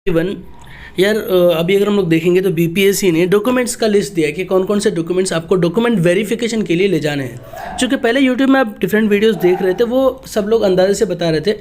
Even यार अभी अगर हम लोग देखेंगे तो बीपीएससी ने डॉक्यूमेंट्स का लिस्ट दिया है कि कौन कौन से डॉक्यूमेंट्स आपको डॉक्यूमेंट वेरिफिकेशन के लिए ले जाने हैं। क्योंकि पहले यूट्यूब में आप डिफरेंट वीडियोस देख रहे थे, वो सब लोग अंदाजे से बता रहे थे।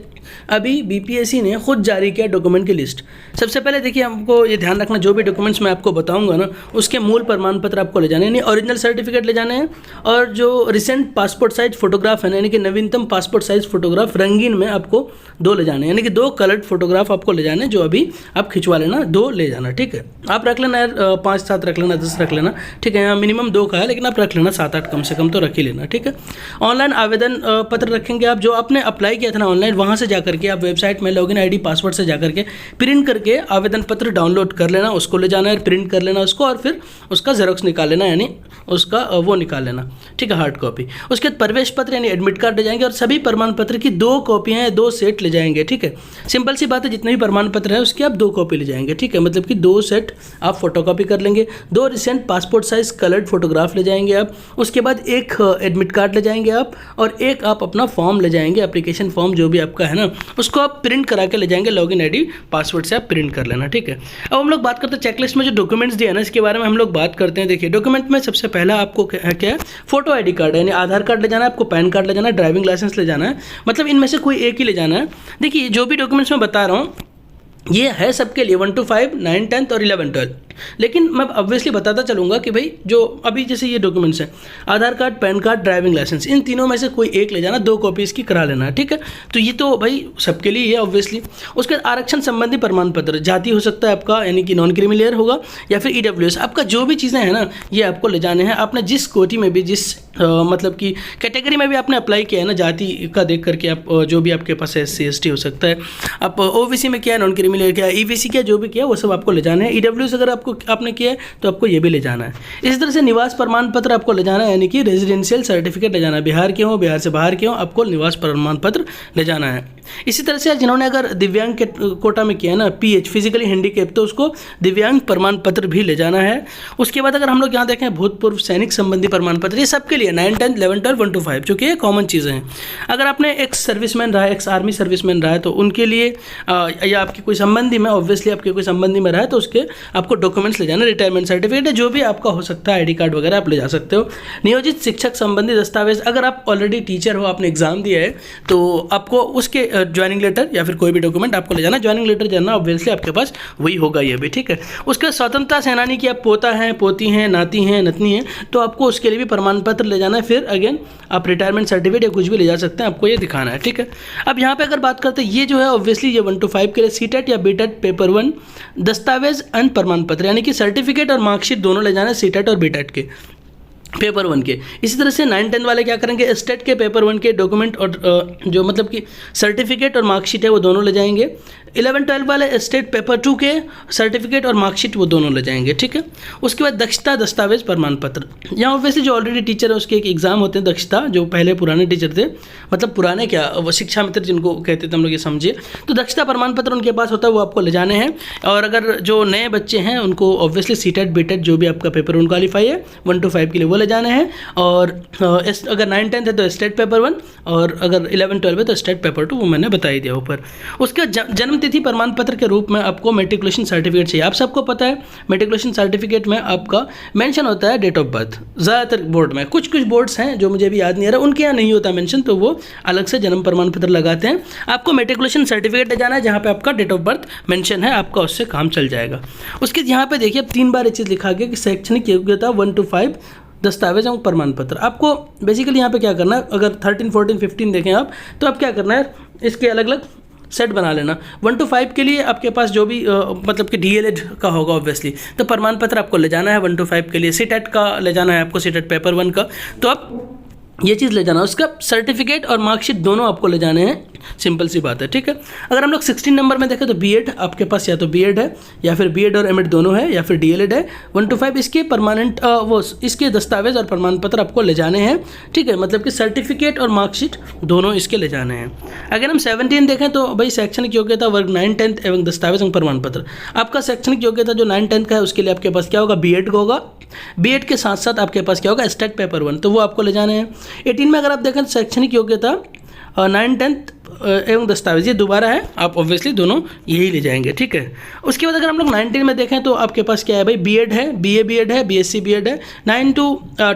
अभी बीपीएससी ने खुद जारी किया डॉक्यूमेंट की लिस्ट। सबसे पहले देखिए, हमको ये ध्यान रखना, जो भी डॉक्यूमेंट्स मैं आपको बताऊंगा ना, उसके मूल प्रमाण पत्र आपको ले जाने, यानी ओरिजिनल सर्टिफिकेट ले जाने हैं, और जो रिसेंट पासपोर्ट साइज फोटोग्राफ है, यानी कि नवीनतम पासपोर्ट साइज फोटोग्राफ रंगीन में आपको 2 ले जाने, यानी कि 2 कलर्ड फोटोग्राफ आपको ले जाने, जो अभी आप खिंचवा लेना, 2 ले जाना। ठीक है, आप रख लेना यार, 5-7 रख लेना, 10 रख लेना। ठीक है, यहाँ मिनिमम 2 का है, लेकिन आप रख लेना 7-8 कम से कम तो रख ही लेना। ठीक है, ऑनलाइन आवेदन पत्र रखेंगे आप, जो आपने अप्लाई किया था ना ऑनलाइन, वहाँ से जाकर के आप वेबसाइट में लॉगिन आईडी पासवर्ड से जाकर के प्रिंट करके आवेदन पत्र डाउनलोड कर लेना, उसको ले जाना है, प्रिंट कर लेना उसको, और फिर उसका जेरोक्स निकाल लेना, यानी उसका वो निकाल लेना। ठीक है, हार्ड कॉपी। उसके बाद प्रवेश पत्र यानी एडमिट कार्ड ले जाएंगे, और सभी प्रमाण पत्र की 2 कॉपियाँ, 2 सेट ले जाएंगे। ठीक है, सिंपल सी बात है, जितने भी प्रमाण पत्र है उसकी आप 2 कॉपी ले जाएंगे। ठीक है, मतलब कि 2 सेट आप फोटोकॉपी कर लेंगे। 2 recent passport size coloured photograph ले जाएंगे आप। उसके बाद 1 एडमिट कार्ड ले जाएंगे आप, और 1 आप अपना फॉर्म ले जाएंगे, एप्लीकेशन फॉर्म जो भी आपका है ना, उसको आप प्रिंट करा के ले जाएंगे, लॉगिन आईडी पासवर्ड से आप प्रिंट कर लेना। ठीक है, अब हम लोग बात करते हैं चेकलिस्ट में जो डॉक्यूमेंट्स दिया है ना, इसके बारे में हम लोग बात करते हैं। देखिए, डॉक्यूमेंट में सबसे पहला आपको क्या है, फोटो आईडी कार्ड, यानी आधार कार्ड ले जाना है आपको, पैन कार्ड ले जाना है, ड्राइविंग लाइसेंस ले जाना है, मतलब इनमें से कोई एक ही ले जाना है। देखिए, जो भी डॉक्यूमेंट्स मैं बता रहा हूँ ये है सबके लिए 1 to 5, 9, 10 और 11, 12। लेकिन मैं ऑब्वियसली बताता चलूँगा कि भाई जो अभी जैसे ये डॉक्यूमेंट्स हैं, Aadhaar card, PAN card, driving licence, इन तीनों में से कोई एक ले जाना, 2 कॉपी इसकी करा लेना। ठीक है, तो ये तो भाई सबके लिए है ऑब्वियसली। उसके बाद आरक्षण संबंधी प्रमाण पत्र, जाति हो सकता है आपका, यानी कि नॉन क्रीमिलियर होगा, या फिर ईडब्ल्यूएस, आपका जो भी चीज़ें हैं ना, ये आपको ले जाने हैं। आपने जिस कोटि में भी, जिस मतलब कि कैटेगरी में भी आपने अप्लाई किया है ना, जाति का देख करके आप जो भी आपके पास SC ST हो सकता है, आप ओबीसी में किया है, नॉन क्रीमिलियर किया, ईबीसी किया, जो भी किया वो सब आपको ले जाना है। ईडब्ल्यूएस अगर आपने किया है तो आपको ये भी ले जाना है। इसी तरह से निवास प्रमाण पत्र आपको ले जाना है, यानी कि रेजिडेंशियल सर्टिफिकेट ले जाना है। बिहार के हो, बिहार से बाहर के हो, आपको निवास प्रमाण पत्र ले जाना है। इसी तरह से जिन्होंने अगर दिव्यांग के कोटा में किया है ना, PH फिजिकली हैंडीकैप, तो उसको दिव्यांग प्रमाण पत्र भी ले जाना है। उसके बाद अगर हम लोग यहाँ देखें भूतपूर्व सैनिक संबंधी प्रमाण पत्र, ये सबके लिए 9, 10, 11, 12, 1 to 5, चूँकि ये कॉमन चीज़ें हैं। अगर आपने एक्स सर्विसमैन रहा है, एक्स आर्मी सर्विसमैन रहा है, तो उनके लिए या आपकी कोई संबंधी में, ऑब्वियसली आपके कोई संबंधी में रहा है, तो उसके आपको डॉक्यूमेंट्स ले जाना, रिटायरमेंट सर्टिफिकेट है, जो भी आपका हो सकता है, ID कार्ड वगैरह आप ले जा सकते हो। नियोजित शिक्षक संबंधी दस्तावेज, अगर आप ऑलरेडी टीचर हो, आपने एग्जाम दिया है, तो आपको उसके ज्वाइनिंग लेटर या फिर कोई भी डॉक्यूमेंट आपको ले जाना। ज्वाइनिंग लेटर जाना ऑब्वियसली आपके पास वही होगा ये भी। ठीक है, उसके बाद स्वतंत्रता सेनानी की आप पोता हैं, पोती हैं, नाती हैं, नतनी हैं, तो आपको उसके लिए भी प्रमाण पत्र ले जाना है। फिर अगेन आप रिटायरमेंट सर्टिफिकेट या कुछ भी ले जा सकते हैं, आपको ये दिखाना है। ठीक है, अब यहाँ पे अगर बात करते हैं, ये जो है ऑब्वियसली ये 1 to 5 के लिए सीटेट या बीटेट पेपर 1 दस्तावेज एंड प्रमाण पत्र, यानी कि सर्टिफिकेट और मार्कशीट दोनों ले जाना है, सीटेट और बीटेट के पेपर 1 के। इसी तरह से 9, 10 वाले क्या करेंगे, स्टेट के पेपर 1 के डॉक्यूमेंट और जो मतलब कि सर्टिफिकेट और मार्कशीट है वो दोनों ले जाएंगे। 11, 12 वाले स्टेट पेपर 2 के सर्टिफिकेट और मार्कशीट वो दोनों ले जाएंगे। ठीक है, उसके बाद दक्षता दस्तावेज प्रमाण पत्र, यहाँ ऑब्वियसली जो ऑलरेडी टीचर है उसके एक एग्जाम होते हैं दक्षता, जो पहले पुराने टीचर थे, मतलब पुराने क्या, वो शिक्षा मित्र जिनको कहते थे हम लोग, ये समझिए, तो दक्षता प्रमाण पत्र उनके पास होता है, वो आपको ले जाने हैं। और अगर जो नए बच्चे हैं उनको ऑब्वियसली सीटेट बीटेट जो भी आपका पेपर 1 क्वालिफाई है 1 to 5 के लिए वो ले जाने हैं। और अगर 9, 10 है तो स्टेट पेपर 1, और अगर 11, 12 है तो स्टेट पेपर 2, वो मैंने बता ही दिया ऊपर। उसका जन्म तिथि प्रमाण पत्र के रूप में आपको मेट्रिकुलेशन सर्टिफिकेट चाहिए। आप सबको पता है मेट्रिकुलेशन सर्टिफिकेट में आपका मेंशन होता है डेट ऑफ बर्थ, ज़्यादातर बोर्ड में, कुछ बोर्ड्स हैं जो मुझे भी याद नहीं आ रहा, उनके यहाँ नहीं होता मेंशन, तो वो अलग से जन्म प्रमाण पत्र लगाते हैं। आपको मेट्रिकुलेशन सर्टिफिकेट ले जाना है जहाँ पे आपका डेट ऑफ बर्थ मेंशन है, आपका उससे काम चल जाएगा। उसके यहाँ पे देखिए 3 बार ये चीज़ लिखा गया कि शैक्षणिक योग्यता 1 to 5 दस्तावेज एवं प्रमाण पत्र। आपको बेसिकली यहाँ पे क्या करना है, अगर 13, 14, 15 देखें आप, तो आप क्या करना है, इसके अलग अलग सेट बना लेना। 1 to 5 के लिए आपके पास जो भी मतलब कि DLED का होगा ऑब्वियसली, तो प्रमाण पत्र आपको ले जाना है। 1 to 5 के लिए सीटेट का ले जाना है आपको, सीटेट पेपर 1 का, तो आप ये चीज़ ले जाना। उसका सर्टिफिकेट और मार्कशीट दोनों आपको ले जाने हैं, सिंपल सी बात है। ठीक है, अगर हम लोग 16 नंबर में देखें तो बीएड आपके पास, या तो बीएड है या फिर बीएड और एमएड दोनों है, या फिर डीएलएड है। 1 to 5 इसके परमानेंट वो इसके दस्तावेज और प्रमाण पत्र आपको ले जाने हैं। ठीक है, मतलब कि सर्टिफिकेट और मार्कशीट दोनों इसके ले जाने हैं। अगर हम 17 देखें तो भाई शैक्षणिक योग्यता वर्ग 9, 10 एवं दस्तावेज एवं प्रमाण पत्र। आपका शैक्षणिक योग्यता जो 9, 10 का है उसके लिए आपके पास क्या होगा, बीएड का होगा। बीएड के साथ साथ आपके पास क्या होगा, स्टेट पेपर 1, तो वो आपको ले जाने हैं। 18 में अगर आप देखें तो शैक्षणिक योग्यता 9th 10th एवं दस्तावेज, ये दोबारा है, आप ऑब्वियसली दोनों यही ले जाएंगे, ठीक है। उसके बाद अगर हम लोग 19 में देखें तो आपके पास क्या है भाई, बीएड है, बीए बीएड है, बीएससी बीएड है। 9 to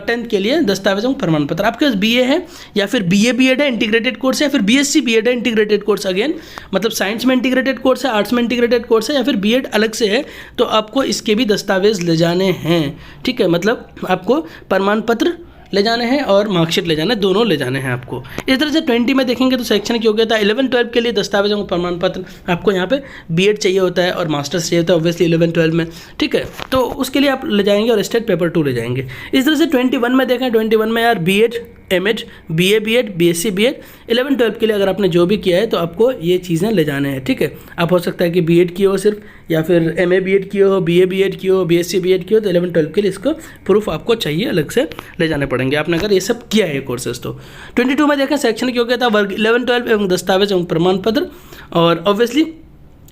10 के लिए दस्तावेज एवं प्रमाण पत्र, आपके पास बीए है या फिर बीए बीएड है इंटीग्रेटेड कोर्स है, या फिर बीएससी बीएड है इंटीग्रेटेड कोर्स, अगेन मतलब साइंस में इंटीग्रेटेड कोर्स है, आर्ट्स में इंटीग्रेटेड कोर्स है, या फिर बीएड अलग से है, तो आपको इसके भी दस्तावेज ले जाने हैं, ठीक है। मतलब आपको प्रमाण पत्र ले जाने हैं और मार्कशीट ले जाना है, दोनों ले जाने हैं आपको। इस तरह से 20 में देखेंगे तो शैक्षणिक योग्यता 11-12 के लिए दस्तावेजों का प्रमाण पत्र, आपको यहाँ पे बीएड चाहिए होता है और मास्टर्स चाहिए होता है ऑब्वियसली 11-12 में, ठीक है, तो उसके लिए आप ले जाएंगे और स्टेट पेपर 2 ले जाएंगे। इस तरह से 21 में देखें, 21 में यार BEd MEd, BA BEd, BSc BEd, 11-12 के लिए अगर आपने जो भी किया है तो आपको ये चीज़ें ले जाने हैं, ठीक है। आप हो सकता है कि बीएड किए हो सिर्फ, या फिर एमए बीएड किए हो, बीए बीएड किए हो, बीएससी बीएड किए हो, तो 11-12 के लिए इसको प्रूफ आपको चाहिए, अलग से ले जाने पड़ेंगे आपने अगर ये सब किया है कोर्सेज तो। 22 में देखें शैक्षणिक योग्यता वर्ग 11-12 एवं दस्तावेज एवं प्रमाण पत्र, और ऑब्वियसली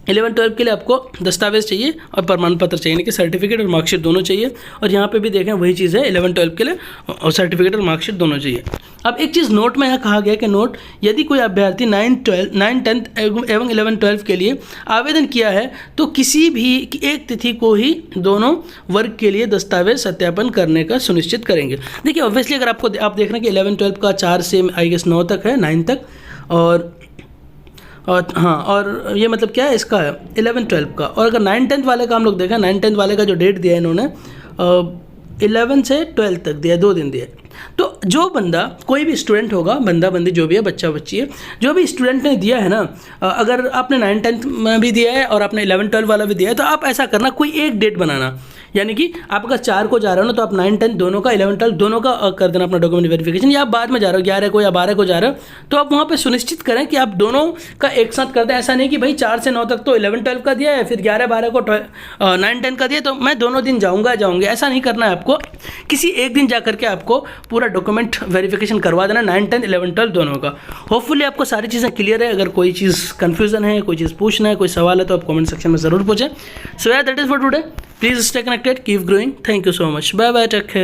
11-12 के लिए आपको दस्तावेज चाहिए और प्रमाण पत्र चाहिए, यानी कि सर्टिफिकेट और मार्कशीट दोनों चाहिए। और यहाँ पे भी देखें वही चीज़ है, 11-12 के लिए और सर्टिफिकेट और मार्कशीट दोनों चाहिए। अब एक चीज़ नोट में यहाँ कहा गया कि नोट, यदि कोई अभ्यर्थी 9, 10th एवं 11-12 के लिए आवेदन किया है तो किसी भी एक तिथि को ही दोनों वर्ग के लिए दस्तावेज सत्यापन करने का सुनिश्चित करेंगे। देखिए ऑब्वियसली अगर आप देख रहे हैं कि 11-12 का 4 से आई गेस 9 तक है, 9 तक, और हाँ, और ये मतलब क्या है इसका 11-12 का। और अगर 9-10 वाले का हम लोग देखें, 9-10 वाले का जो डेट दिया है इन्होंने 11 से 12 तक दिया, 2 दिन दिए। तो जो बंदा, कोई भी स्टूडेंट होगा, बंदा बंदी जो भी है, बच्चा बच्ची है, जो भी स्टूडेंट ने दिया है ना, अगर आपने 9-10 में भी दिया है और आपने 11-12 वाला भी दिया है, तो आप ऐसा करना, कोई एक डेट बनाना, यानी कि आप अगर 4 को जा रहे हो ना तो आप 9-10 दोनों का, 11-12 दोनों का कर देना अपना डॉक्यूमेंट वेरिफिकेशन, या आप बाद में जा रहे हो 11 को या 12 को जा रहे हो, तो आप वहाँ पे सुनिश्चित करें कि आप दोनों का एक साथ कर दें। ऐसा नहीं कि भाई 4 से 9 तक तो 11-12 का दिया है, फिर 11-12 को 9-10 का दिया, तो मैं दोनों दिन जाऊँगा, ऐसा नहीं करना है आपको। किसी एक दिन जा करके आपको पूरा डॉक्यूमेंट वेरिफिकेशन करवा देना 9-10 11-12 दोनों का। होपफुली आपको सारी चीज़ें क्लियर है। अगर कोई चीज़ कन्फ्यूजन है, कोई चीज़ पूछना है, कोई सवाल है, तो आप कमेंट सेक्शन में ज़रूर पूछें। सो यार that is for today, please stay connected, keep growing, thank you so much, bye bye, take care.